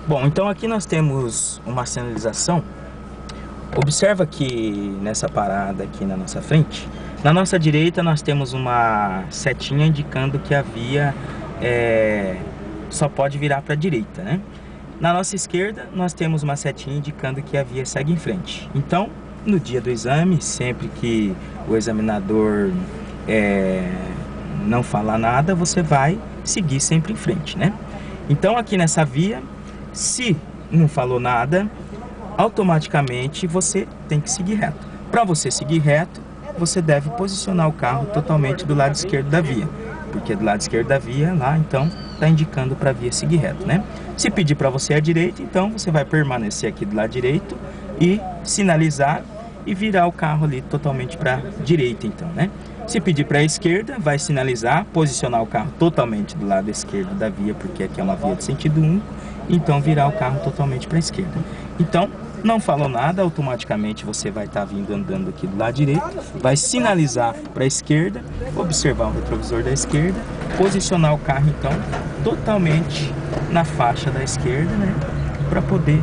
Bom, então aqui nós temos uma sinalização. Observa que nessa parada aqui na nossa frente, na nossa direita nós temos uma setinha indicando que a via só pode virar para a direita, né? Na nossa esquerda nós temos uma setinha indicando que a via segue em frente. Então, no dia do exame, sempre que o examinador não falar nada, você vai seguir sempre em frente, né? Então aqui nessa via, se não falou nada, automaticamente você tem que seguir reto. Para você seguir reto, você deve posicionar o carro totalmente do lado esquerdo da via, porque do lado esquerdo da via lá, então, está indicando para a via seguir reto, né? Se pedir para você a direita, então você vai permanecer aqui do lado direito e sinalizar e virar o carro ali totalmente para a direita, então, né? Se pedir para a esquerda, vai sinalizar, posicionar o carro totalmente do lado esquerdo da via, porque aqui é uma via de sentido único, então virar o carro totalmente para a esquerda. Então, não falou nada, automaticamente você vai estar vindo andando aqui do lado direito, vai sinalizar para a esquerda, observar o retrovisor da esquerda, posicionar o carro então totalmente na faixa da esquerda, né, para poder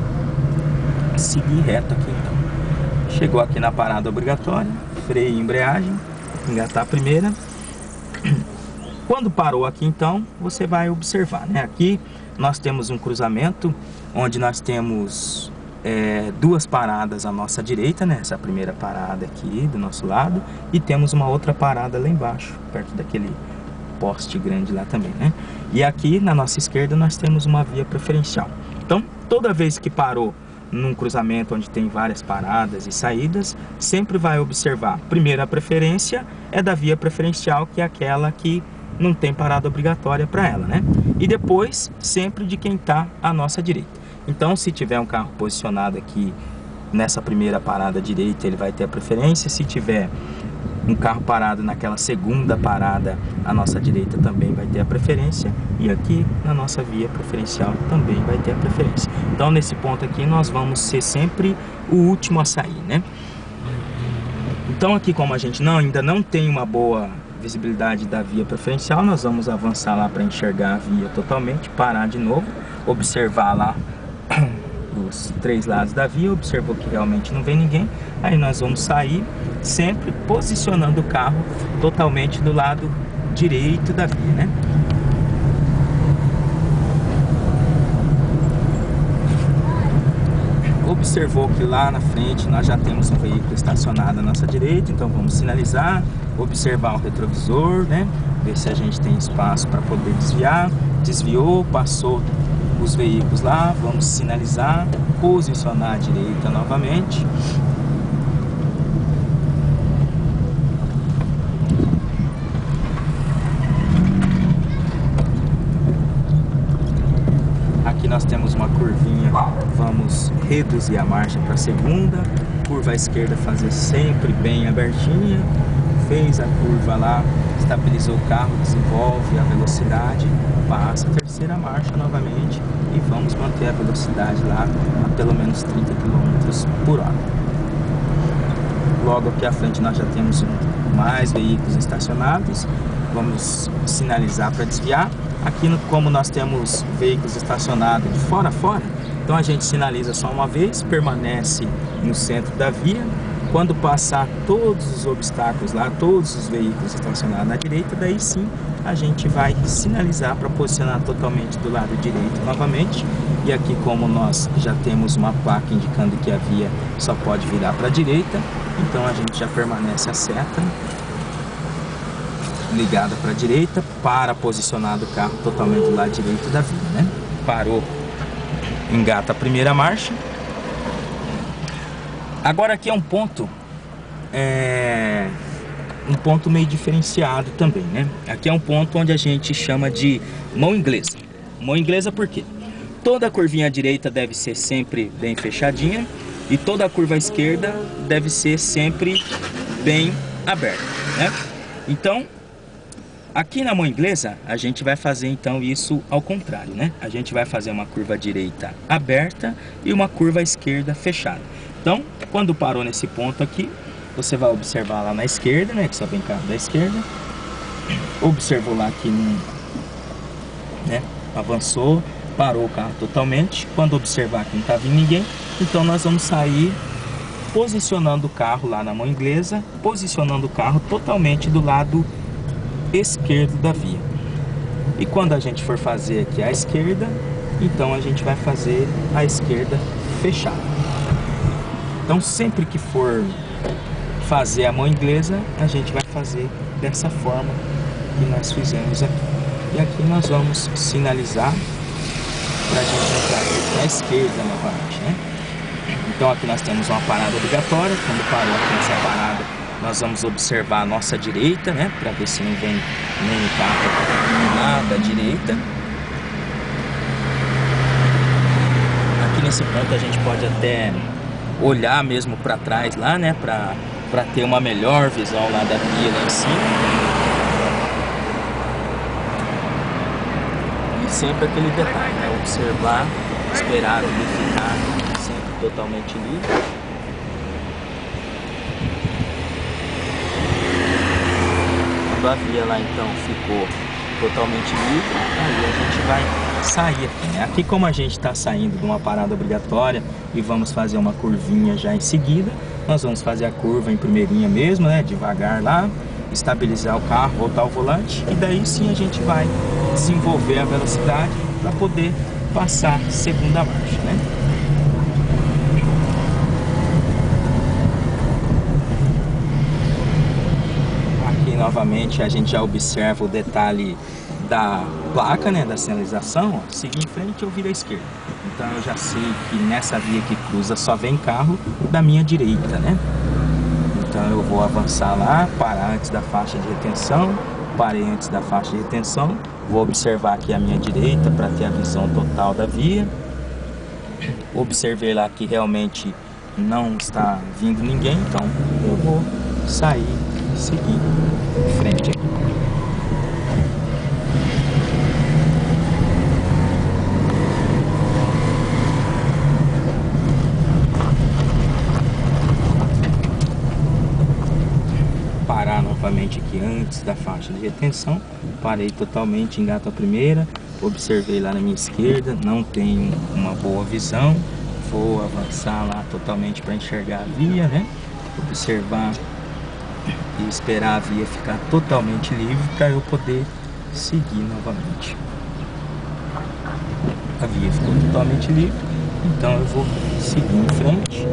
seguir reto aqui então. Chegou aqui na parada obrigatória, freio e embreagem, engatar a primeira. Quando parou aqui então, você vai observar, né? Aqui nós temos um cruzamento onde nós temos duas paradas à nossa direita, né? Essa primeira parada aqui do nosso lado, e temos uma outra parada lá embaixo, perto daquele poste grande lá também, né? E aqui na nossa esquerda nós temos uma via preferencial. Então, toda vez que parou num cruzamento onde tem várias paradas e saídas, sempre vai observar, primeiro a preferência é da via preferencial, que é aquela que não tem parada obrigatória para ela, né? E depois, sempre de quem está à nossa direita. Então, se tiver um carro posicionado aqui nessa primeira parada direita, ele vai ter a preferência. Se tiver um carro parado naquela segunda parada à nossa direita, também vai ter a preferência. E aqui na nossa via preferencial também vai ter a preferência. Então, nesse ponto aqui, nós vamos ser sempre o último a sair, né? Então, aqui como a gente ainda não tem uma boa visibilidade da via preferencial, nós vamos avançar lá para enxergar a via totalmente, parar de novo, observar lá os três lados da via, observou que realmente não vem ninguém, aí nós vamos sair sempre posicionando o carro totalmente do lado direito da via, né? Observou que lá na frente nós já temos um veículo estacionado à nossa direita, então vamos sinalizar, observar o retrovisor, né? Ver se a gente tem espaço para poder desviar. Desviou, passou os veículos lá, vamos sinalizar, posicionar à direita novamente. Aqui nós temos uma curvinha, vamos reduzir a marcha para a segunda, curva à esquerda fazer sempre bem abertinha, fez a curva lá, estabilizou o carro, desenvolve a velocidade, passa a terceira marcha novamente e vamos manter a velocidade lá a pelo menos 30 km por hora. Logo aqui à frente nós já temos mais veículos estacionados, vamos sinalizar para desviar. Aqui, como nós temos veículos estacionados de fora a fora, então a gente sinaliza só uma vez, permanece no centro da via. Quando passar todos os obstáculos lá, todos os veículos estacionados na direita, daí sim a gente vai sinalizar para posicionar totalmente do lado direito novamente. E aqui, como nós já temos uma placa indicando que a via só pode virar para a direita, então a gente já permanece a seta ligada para a direita para posicionar o carro totalmente do lado direito da via, né? Parou, engata a primeira marcha. Agora aqui é um ponto meio diferenciado também, né? Aqui é um ponto onde a gente chama de mão inglesa. Mão inglesa por quê? Toda a curvinha à direita deve ser sempre bem fechadinha e toda a curva à esquerda deve ser sempre bem aberta, né? Então, aqui na mão inglesa, a gente vai fazer então isso ao contrário, né? A gente vai fazer uma curva direita aberta e uma curva esquerda fechada. Então, quando parou nesse ponto aqui, você vai observar lá na esquerda, né? Que só vem carro da esquerda. Observou lá que não, né? Avançou, parou o carro totalmente. Quando observar que não está vindo ninguém, então nós vamos sair posicionando o carro lá na mão inglesa, posicionando o carro totalmente do lado esquerdo da via. E quando a gente for fazer aqui à esquerda, então a gente vai fazer a esquerda fechada. Então sempre que for fazer a mão inglesa, a gente vai fazer dessa forma que nós fizemos aqui. E aqui nós vamos sinalizar para a gente entrar aqui para a esquerda novamente, né? Então aqui nós temos uma parada obrigatória. Quando parou aqui nessa parada, nós vamos observar a nossa direita, né? Para ver se não vem nem carro lá da direita. Aqui nesse ponto a gente pode até olhar mesmo para trás lá, né? Para ter uma melhor visão lá da via lá em cima. E sempre aquele detalhe, né? Observar, esperar ele ficar sempre totalmente livre. Quando a via lá então ficou totalmente livre, aí a gente vai sair aqui, né? Aqui, como a gente está saindo de uma parada obrigatória e vamos fazer uma curvinha já em seguida, nós vamos fazer a curva em primeirinha mesmo, né? Devagar lá, estabilizar o carro, voltar o volante, e daí sim a gente vai desenvolver a velocidade para poder passar segunda marcha, né? Aqui novamente a gente já observa o detalhe da placa, né, da sinalização. Ó, seguir em frente, eu viro à esquerda. Então eu já sei que nessa via que cruza só vem carro da minha direita, né? Então eu vou avançar lá, parar antes da faixa de retenção. Parei antes da faixa de retenção. Vou observar aqui a minha direita para ter a visão total da via. Observei lá que realmente não está vindo ninguém, então eu vou sair e seguir em frente aqui. Parar novamente aqui antes da faixa de retenção. Parei totalmente, engato a primeira. Observei lá na minha esquerda, não tenho uma boa visão. Vou avançar lá totalmente para enxergar a via, né? Observar e esperar a via ficar totalmente livre para eu poder seguir novamente. A via ficou totalmente livre, então eu vou seguir em frente,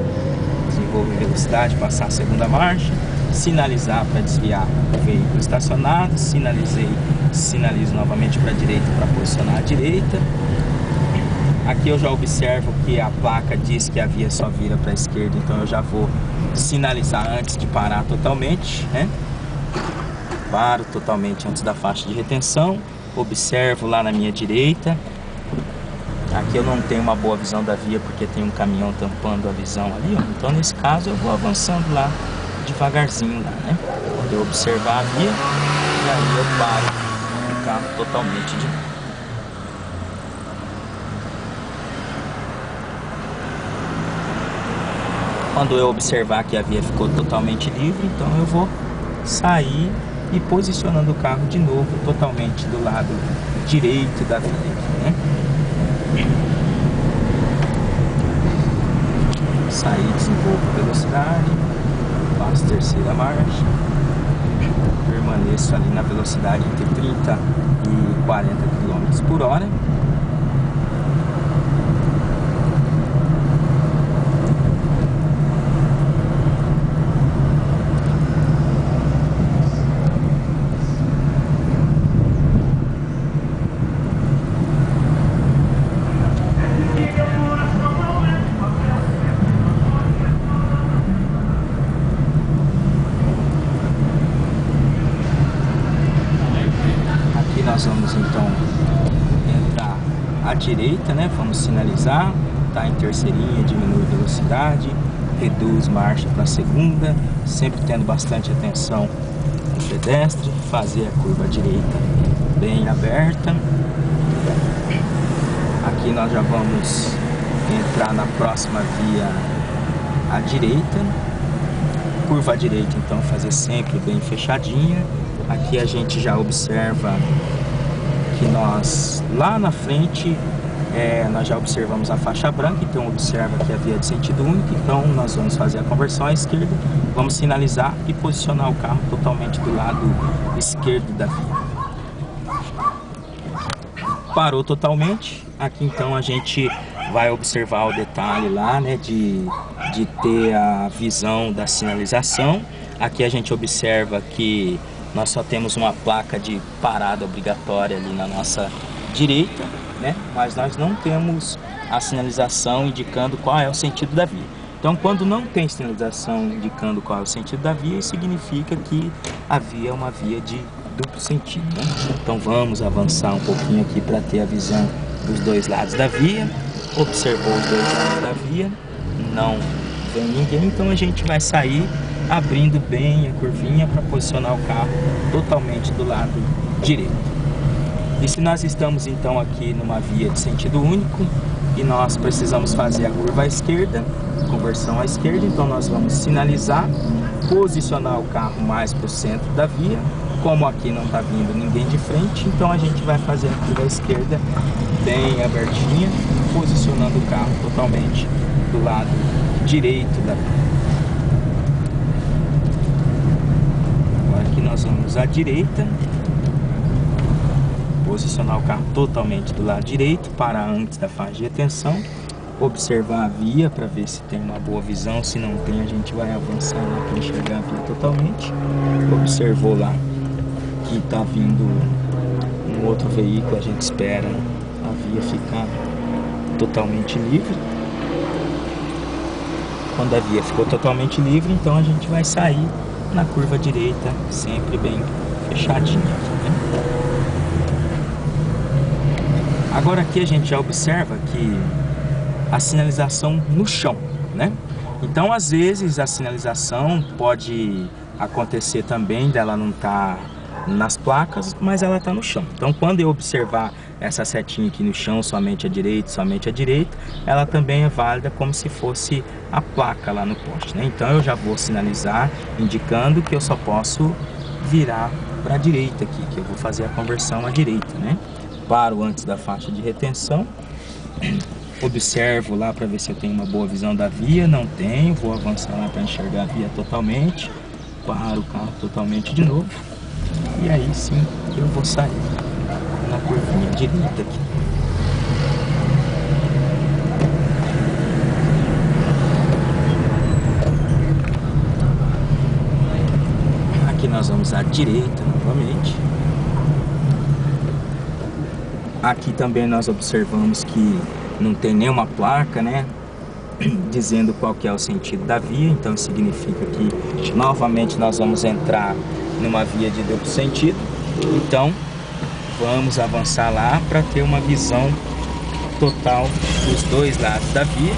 desenvolver velocidade, passar a segunda marcha, sinalizar para desviar o veículo estacionado, sinalizo novamente para a direita para posicionar a direita. Aqui eu já observo que a placa diz que a via só vira para a esquerda, então eu já vou sinalizar antes de parar totalmente, né? Paro totalmente antes da faixa de retenção, observo lá na minha direita. Aqui eu não tenho uma boa visão da via porque tem um caminhão tampando a visão ali, ó. Então nesse caso eu vou avançando lá devagarzinho lá, né? Quando eu observar a via, e aí eu paro o carro totalmente de novo. Quando eu observar que a via ficou totalmente livre, então eu vou sair e posicionando o carro de novo totalmente do lado direito da via, né? Sair, desenvolvo velocidade, faço terceira marcha, permaneço ali na velocidade entre 30 e 40 km por hora. Nós vamos então entrar à direita, né? Vamos sinalizar, tá em terceirinha, diminui a velocidade, reduz marcha para a segunda, sempre tendo bastante atenção no pedestre, fazer a curva à direita bem aberta. Aqui nós já vamos entrar na próxima via à direita, curva à direita, então fazer sempre bem fechadinha. Aqui a gente já observa que nós lá na frente nós já observamos a faixa branca, então observa que a via é de sentido único, então nós vamos fazer a conversão à esquerda, vamos sinalizar e posicionar o carro totalmente do lado esquerdo da via. Parou totalmente, aqui então a gente vai observar o detalhe lá, né, de ter a visão da sinalização. Aqui a gente observa que nós só temos uma placa de parada obrigatória ali na nossa direita, né, mas nós não temos a sinalização indicando qual é o sentido da via. Então, quando não tem sinalização indicando qual é o sentido da via, isso significa que a via é uma via de duplo sentido, né? Então vamos avançar um pouquinho aqui para ter a visão dos dois lados da via. Observou os dois lados da via, não vem ninguém, então a gente vai sair abrindo bem a curvinha para posicionar o carro totalmente do lado direito. E se nós estamos então aqui numa via de sentido único e nós precisamos fazer a curva à esquerda, conversão à esquerda, então nós vamos sinalizar, posicionar o carro mais para o centro da via. Como aqui não está vindo ninguém de frente, então a gente vai fazer a curva à esquerda bem abertinha, posicionando o carro totalmente do lado direito da via. Agora aqui nós vamos à direita, posicionar o carro totalmente do lado direito, parar antes da faixa de retenção, observar a via para ver se tem uma boa visão. Se não tem, a gente vai avançar lá para enxergar a via totalmente. Observou lá que está vindo um outro veículo, a gente espera a via ficar totalmente livre. Quando a via ficou totalmente livre, então a gente vai sair na curva direita, sempre bem fechadinha, né? Agora aqui a gente já observa que a sinalização no chão, né? Então às vezes a sinalização pode acontecer também dela não estar nas placas, mas ela está no chão. Então quando eu observar essa setinha aqui no chão, somente à direita, ela também é válida como se fosse a placa lá no poste, né? Então eu já vou sinalizar indicando que eu só posso virar para a direita aqui, que eu vou fazer a conversão à direita, né? Paro antes da faixa de retenção, observo lá para ver se eu tenho uma boa visão da via. Não tenho, vou avançar lá para enxergar a via totalmente, paro o carro totalmente de novo e aí sim eu vou sair na curvinha direita aqui. Aqui nós vamos à direita novamente. Aqui também nós observamos que não tem nenhuma placa, né, dizendo qual que é o sentido da via. Então significa que novamente nós vamos entrar numa via de duplo sentido. Então vamos avançar lá para ter uma visão total dos dois lados da via.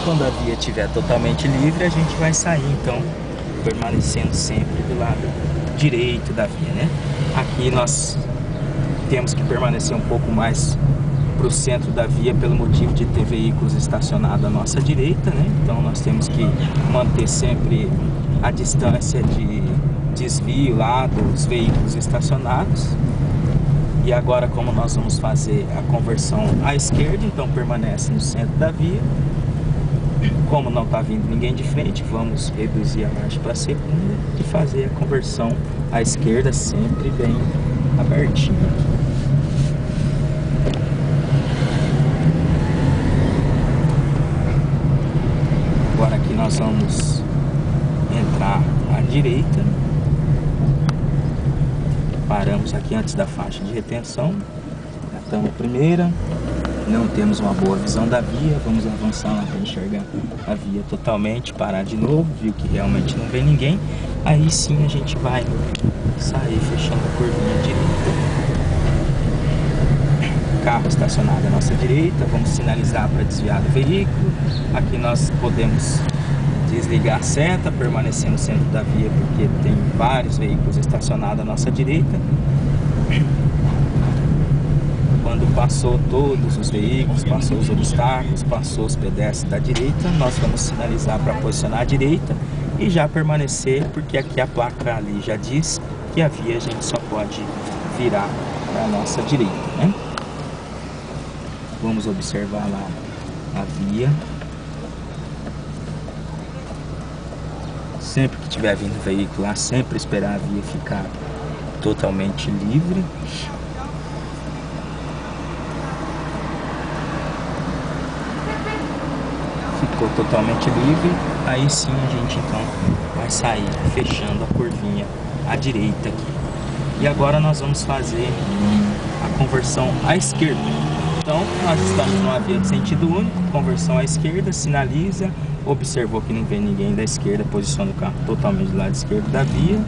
Quando a via estiver totalmente livre, a gente vai sair então permanecendo sempre do lado direito da via, né? Aqui nós temos que permanecer um pouco mais para o centro da via pelo motivo de ter veículos estacionados à nossa direita, né? Então nós temos que manter sempre a distância de desvio lá dos veículos estacionados. E agora, como nós vamos fazer a conversão à esquerda, então permanece no centro da via. Como não está vindo ninguém de frente, vamos reduzir a marcha para a segunda e fazer a conversão à esquerda sempre bem abertinho. Agora aqui nós vamos entrar à direita. Paramos aqui antes da faixa de retenção. Estamos primeira. Não temos uma boa visão da via. Vamos avançar lá para enxergar a via totalmente. Parar de novo. Viu que realmente não vem ninguém. Aí sim a gente vai sair fechando a curvinha direita. Carro estacionado à nossa direita. Vamos sinalizar para desviar do veículo. Aqui nós podemos desligar a seta, permanecer no centro da via porque tem vários veículos estacionados à nossa direita. Quando passou todos os veículos, passou os obstáculos, passou os pedestres da direita, nós vamos sinalizar para posicionar à direita e já permanecer, porque aqui a placa ali já diz que a via a gente só pode virar para a nossa direita, né? vamos observar lá a via. Sempre que tiver vindo veículo lá, sempre esperar a via ficar totalmente livre. Ficou totalmente livre, aí sim a gente então vai sair fechando a curvinha à direita aqui. E agora nós vamos fazer a conversão à esquerda. Então nós estamos numa via de sentido único, conversão à esquerda, sinaliza, observou que não vem ninguém da esquerda, posiciona o carro totalmente do lado esquerdo da via.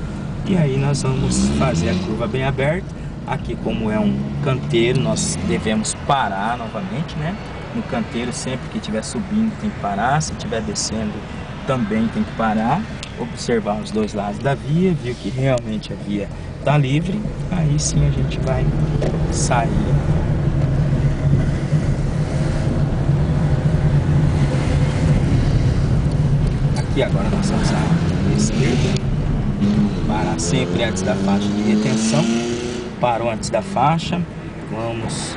E aí nós vamos fazer a curva bem aberta. Aqui, como é um canteiro, nós devemos parar novamente, né? No canteiro, sempre que estiver subindo tem que parar, se estiver descendo também tem que parar, observar os dois lados da via, viu que realmente a via está livre, aí sim a gente vai sair. Aqui agora nós vamos à esquerda, parar sempre antes da faixa de retenção. Parou antes da faixa, vamos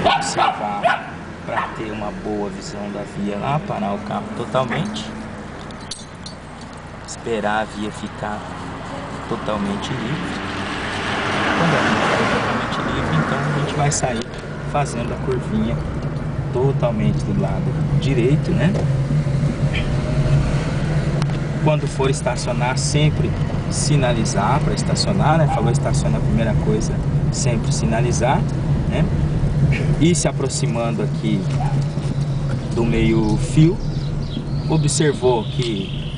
observar para ter uma boa visão da via lá, parar o carro totalmente, esperar a via ficar totalmente livre. Quando a via ficar totalmente livre, então a gente vai sair fazendo a curvinha totalmente do lado direito, né? Quando for estacionar, sempre sinalizar para estacionar, né? Falou estacionar, a primeira coisa, sempre sinalizar, né? E se aproximando aqui do meio fio, observou que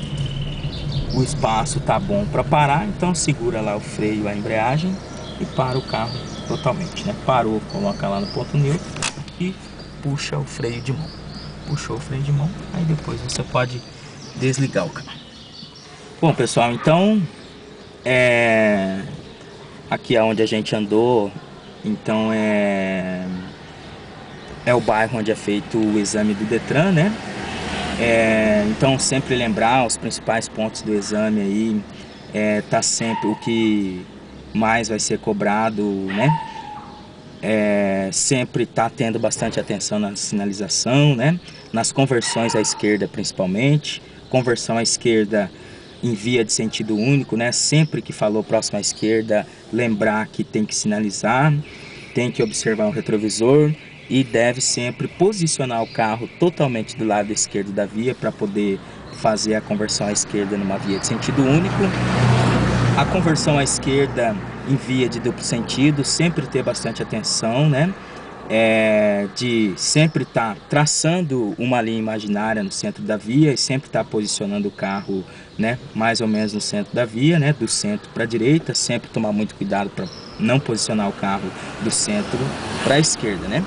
o espaço tá bom para parar, então segura lá o freio, a embreagem e para o carro totalmente, né? Parou, coloca lá no ponto neutro e puxa o freio de mão. Puxou o freio de mão, aí depois você pode desligar o carro. Bom, pessoal, então aqui é onde a gente andou, então é o bairro onde é feito o exame do Detran, né? Então sempre lembrar os principais pontos do exame aí, tá sempre o que mais vai ser cobrado, né? Sempre tá tendo bastante atenção na sinalização, né? Nas conversões à esquerda principalmente, conversão à esquerda em via de sentido único, né? Sempre que falou próximo à esquerda, lembrar que tem que sinalizar, tem que observar o retrovisor e deve sempre posicionar o carro totalmente do lado esquerdo da via para poder fazer a conversão à esquerda numa via de sentido único. A conversão à esquerda em via de duplo sentido, sempre ter bastante atenção, né? De sempre estar traçando uma linha imaginária no centro da via e sempre estar posicionando o carro, né, mais ou menos no centro da via, né, do centro para a direita, sempre tomar muito cuidado para não posicionar o carro do centro para a esquerda, né?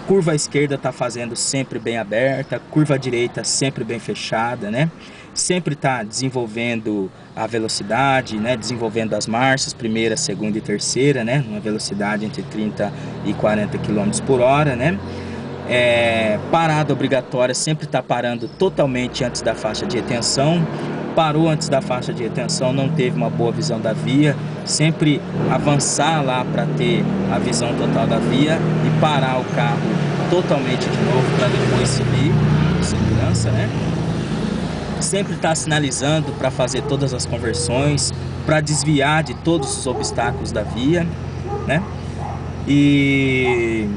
Curva à esquerda está fazendo sempre bem aberta, curva à direita sempre bem fechada, né? Sempre está desenvolvendo a velocidade, né? Desenvolvendo as marchas, primeira, segunda e terceira, né? Uma velocidade entre 30 e 40 km por hora, né? Parada obrigatória, sempre está parando totalmente antes da faixa de retenção. Parou antes da faixa de retenção, não teve uma boa visão da via, sempre avançar lá para ter a visão total da via e parar o carro totalmente de novo para depois subir, segurança, né? Sempre está sinalizando para fazer todas as conversões, para desviar de todos os obstáculos da via, né? E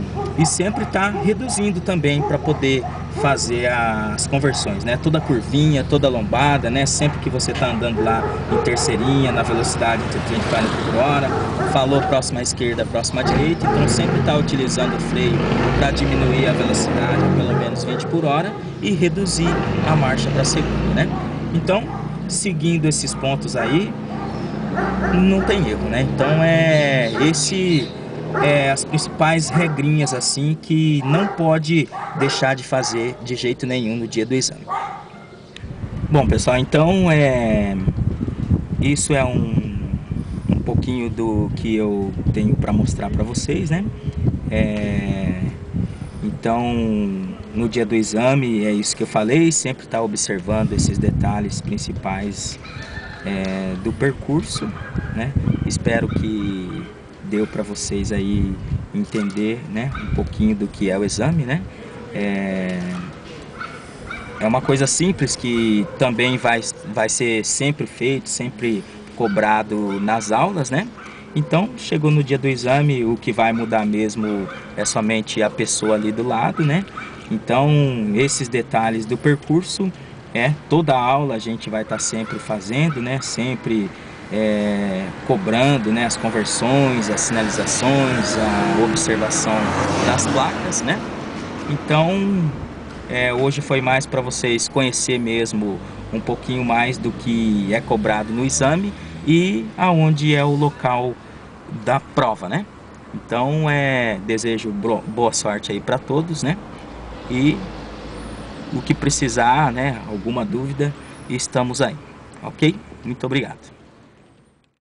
sempre está reduzindo também para poder fazer as conversões, né? Toda curvinha, toda lombada, né? Sempre que você está andando lá em terceirinha, na velocidade entre 30 e 40 por hora, falou próxima à esquerda, próxima à direita, então sempre está utilizando o freio para diminuir a velocidade a pelo menos 20 por hora e reduzir a marcha para a segunda, né? Então, seguindo esses pontos aí, não tem erro, né? Então as principais regrinhas assim que não pode deixar de fazer de jeito nenhum no dia do exame. Bom, pessoal, então isso é um pouquinho do que eu tenho para mostrar para vocês, né? Então, no dia do exame, é isso que eu falei, sempre estar observando esses detalhes principais do percurso, né? Espero que deu para vocês aí entender, né, um pouquinho do que é o exame, né? É uma coisa simples que também vai ser sempre feito, sempre cobrado nas aulas, né? Então, chegou no dia do exame, o que vai mudar mesmo é somente a pessoa ali do lado, né? Então, esses detalhes do percurso, toda a aula a gente vai estar sempre fazendo, né? Sempre cobrando, né? As conversões, as sinalizações, a observação das placas, né? Então, hoje foi mais para vocês conhecer mesmo um pouquinho mais do que é cobrado no exame e aonde é o local da prova, né? Então, desejo boa sorte aí para todos, né? E o que precisar, né? Alguma dúvida, estamos aí, ok? Muito obrigado.